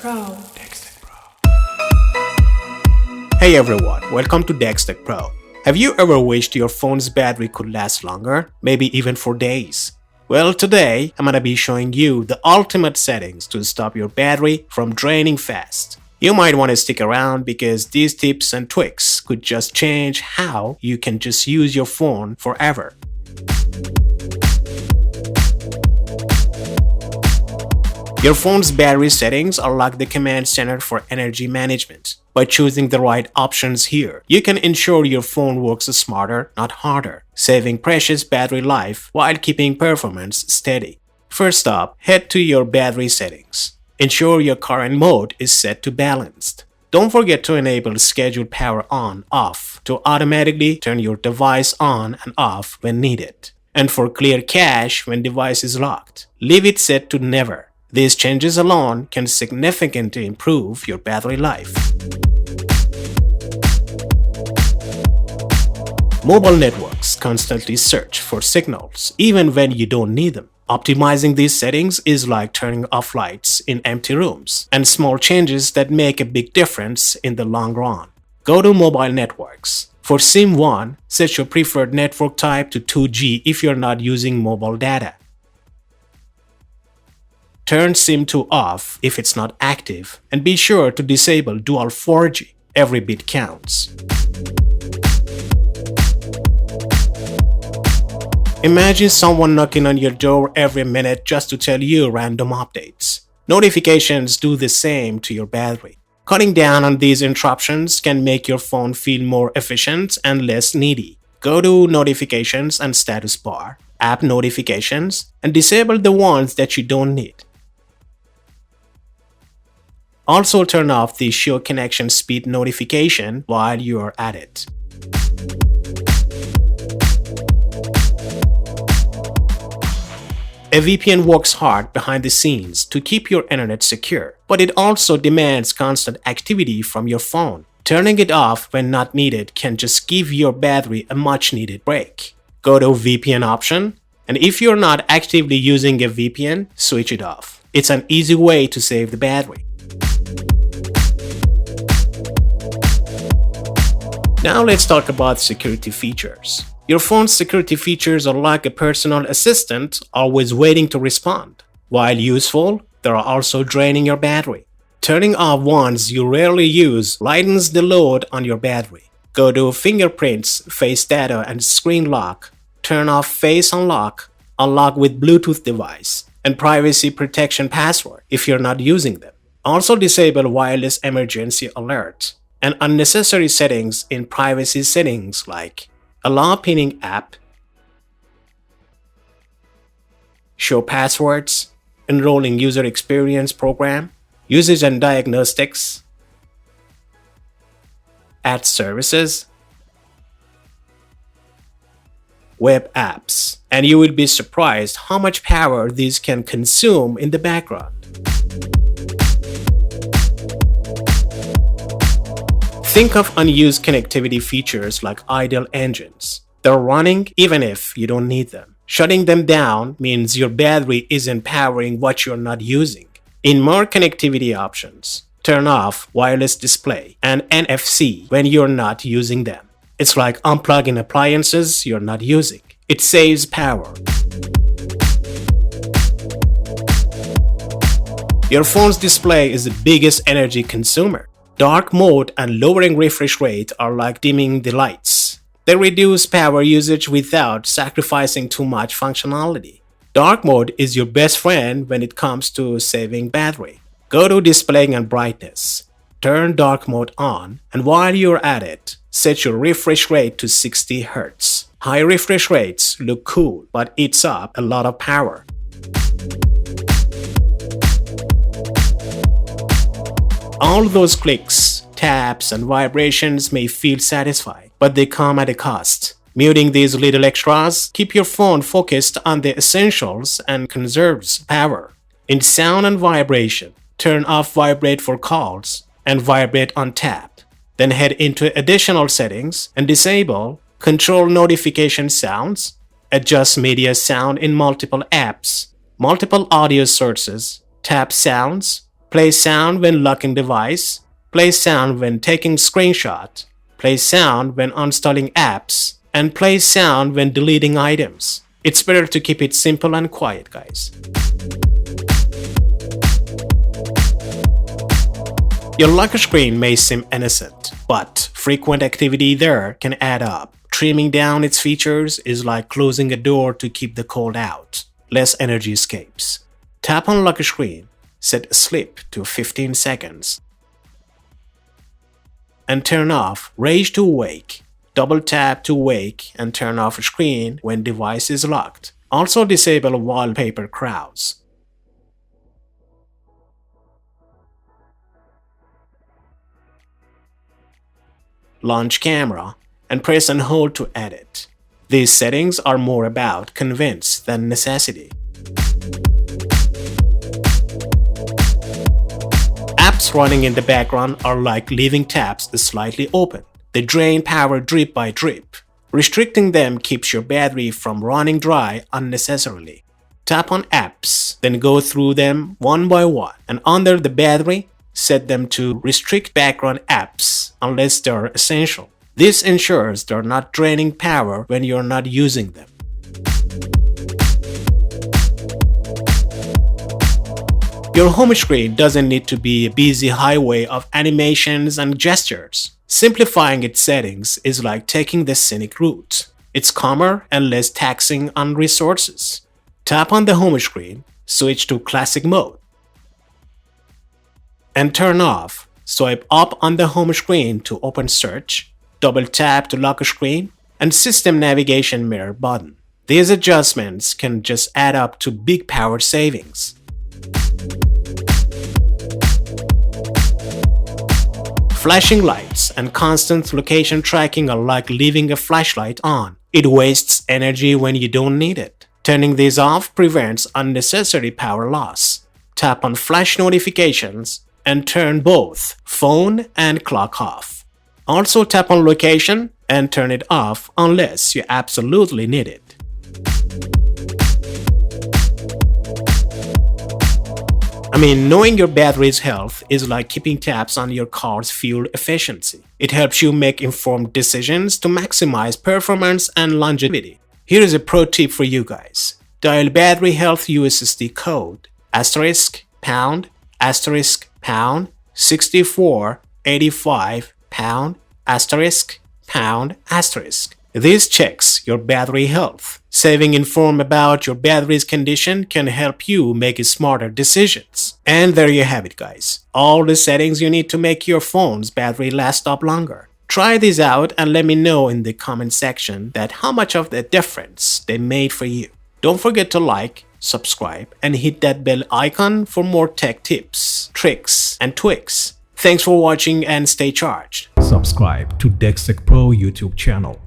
Pro. Hey everyone, welcome to Tech Pro. Have you ever wished your phone's battery could last longer, maybe even for days? Well, today I'm gonna be showing you the ultimate settings to stop your battery from draining fast. You might want to stick around because these tips and tricks could just change how you can just use your phone forever. Your phone's battery settings are like the command center for energy management. By choosing the right options here, you can ensure your phone works smarter, not harder, saving precious battery life while keeping performance steady. First up, head to your battery settings. Ensure your current mode is set to balanced. Don't forget to enable scheduled power on/off to automatically turn your device on and off when needed. And for clear cache when device is locked, leave it set to never. These changes alone can significantly improve your battery life. Mobile networks constantly search for signals even when you don't need them. Optimizing these settings is like turning off lights in empty rooms, and small changes that make a big difference in the long run. Go to mobile networks. For SIM 1, set your preferred network type to 2G if you're not using mobile data. Turn SIM 2 off if it's not active, and be sure to disable dual 4G. Every bit counts. Imagine someone knocking on your door every minute just to tell you random updates. Notifications do the same to your battery. Cutting down on these interruptions can make your phone feel more efficient and less needy. Go to Notifications and Status Bar, App Notifications, and disable the ones that you don't need. Also turn off the Show Connection Speed notification while you are at it. A VPN works hard behind the scenes to keep your internet secure, but it also demands constant activity from your phone. Turning it off when not needed can just give your battery a much needed break. Go to VPN option, and if you're not actively using a VPN, switch it off. It's an easy way to save the battery. Now let's talk about security features. Your phone's security features are like a personal assistant always waiting to respond. While useful, they are also draining your battery. Turning off ones you rarely use lightens the load on your battery. Go to Fingerprints, Face Data, and Screen Lock. Turn off Face Unlock, Unlock with Bluetooth device, and Privacy Protection Password if you're not using them. Also disable Wireless Emergency Alert and unnecessary settings in privacy settings like Allow Pinning App, Show Passwords, Enrolling User Experience Program, Usage and Diagnostics, Add Services, Web Apps, and you will be surprised how much power these can consume in the background. Think of unused connectivity features like idle engines. They're running even if you don't need them. Shutting them down means your battery isn't powering what you're not using. In more connectivity options, turn off wireless display and NFC when you're not using them. It's like unplugging appliances you're not using. It saves power. Your phone's display is the biggest energy consumer. Dark mode and lowering refresh rate are like dimming the lights. They reduce power usage without sacrificing too much functionality. Dark mode is your best friend when it comes to saving battery. Go to Display and Brightness. Turn dark mode on, and while you're at it, set your refresh rate to 60 Hz. High refresh rates look cool, but eats up a lot of power. All those clicks, taps, and vibrations may feel satisfying, but they come at a cost. Muting these little extras keep your phone focused on the essentials and conserves power. In sound and vibration, turn off Vibrate for calls and Vibrate on tap. Then head into additional settings and disable Control Notification Sounds, adjust media sound in multiple apps, multiple audio sources, tap sounds, play sound when locking device, play sound when taking screenshot, play sound when uninstalling apps, and play sound when deleting items. It's better to keep it simple and quiet, guys. Your lock screen may seem innocent, but frequent activity there can add up. Trimming down its features is like closing a door to keep the cold out. Less energy escapes. Tap on lock screen, set sleep to 15 seconds, and turn off Rage to wake. Double tap to wake and turn off screen when device is locked. Also disable wallpaper crowds. Launch camera and press and hold to edit. These settings are more about convenience than necessity. Apps running in the background are like leaving tabs slightly open. They drain power drip by drip. Restricting them keeps your battery from running dry unnecessarily. Tap on apps, then go through them one by one, and under the battery, set them to restrict background apps unless they're essential. This ensures they're not draining power when you're not using them. Your home screen doesn't need to be a busy highway of animations and gestures. Simplifying its settings is like taking the scenic route. It's calmer and less taxing on resources. Tap on the home screen, switch to classic mode, and turn off. Swipe up on the home screen to open search, double tap to lock screen, and system navigation mirror button. These adjustments can just add up to big power savings. Flashing lights and constant location tracking are like leaving a flashlight on. It wastes energy when you don't need it. Turning these off prevents unnecessary power loss. Tap on flash notifications and turn both phone and clock off. Also tap on location and turn it off unless you absolutely need it. Knowing your battery's health is like keeping tabs on your car's fuel efficiency. It helps you make informed decisions to maximize performance and longevity. Here is a pro tip for you guys. Dial battery health USSD code *## *## 6485 *##. This checks your battery health. Saving informed about your battery's condition can help you make smarter decisions. And there you have it, guys. All the settings you need to make your phone's battery last up longer. Try these out and let me know in the comment section that how much of the difference they made for you. Don't forget to like, subscribe, and hit that bell icon for more tech tips, tricks, and tweaks. Thanks for watching and stay charged. Subscribe to DexTech Pro YouTube channel.